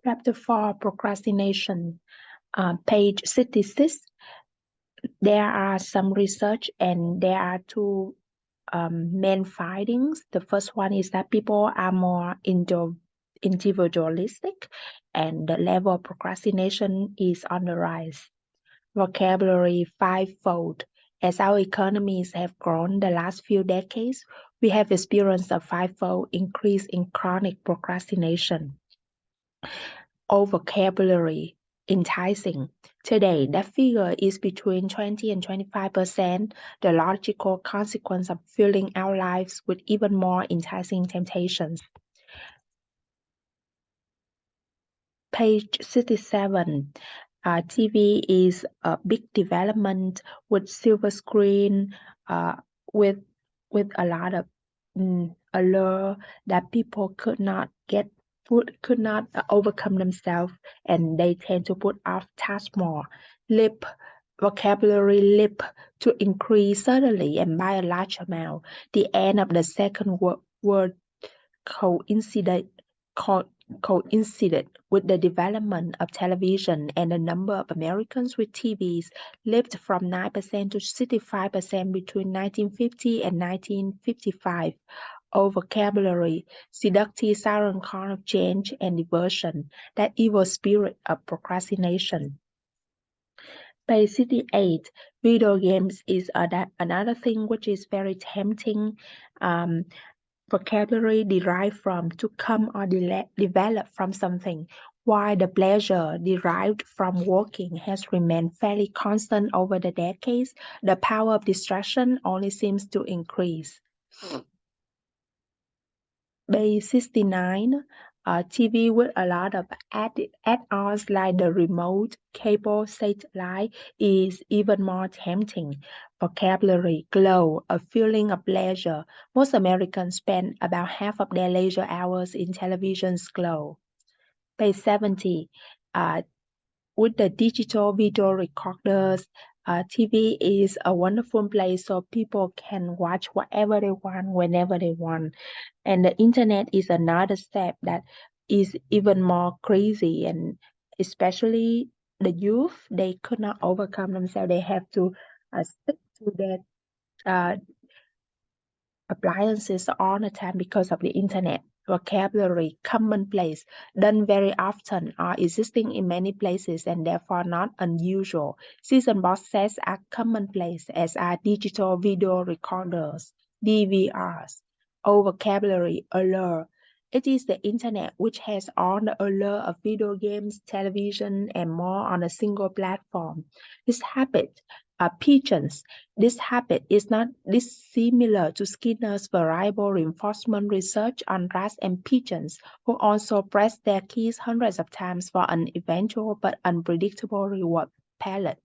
Chapter 4, Procrastination. Page 66. There are some research and there are two main findings. The first one is that people are more individualistic and the level of procrastination is on the rise. Vocabulary fivefold. As our economies have grown the last few decades, we have experienced a fivefold increase in chronic procrastination. Vocabulary enticing. Today, that figure is between 20 and 25%, the logical consequence of filling our lives with even more enticing temptations. Page 67. TV is a big development with silver screen, with a lot of allure that people could not overcome themselves, and they tend to put off task more. Vocabulary leap to increase suddenly and by a large amount. The end of the second word coincided with the development of television, and the number of Americans with TVs leaped from 9% to 65% between 1950 and 1955. Vocabulary, seductive siren call of change and diversion, that evil spirit of procrastination. Page 68. Video games is another thing which is very tempting. Vocabulary derived from, to come or develop from something, while the pleasure derived from working has remained fairly constant over the decades. The power of distraction only seems to increase. Page 69. TV with a lot of add-ons like the remote, cable, satellite is even more tempting. Vocabulary, glow, a feeling of pleasure. Most Americans spend about half of their leisure hours in television's glow. Page 70. With the digital video recorders, TV is a wonderful place so people can watch whatever they want, whenever they want. And the internet is another step that is even more crazy, and especially the youth, they could not overcome themselves. They have to stick to their appliances all the time because of the internet. Vocabulary, commonplace, done very often, are existing in many places and therefore not unusual. Season box sets are commonplace, as are digital video recorders, DVRs. Vocabulary, allure. It is the internet which has all the allure of video games, television, and more on a single platform. This habit, pigeons. This habit is not dissimilar to Skinner's variable reinforcement research on rats and pigeons, who also press their keys hundreds of times for an eventual but unpredictable reward palette.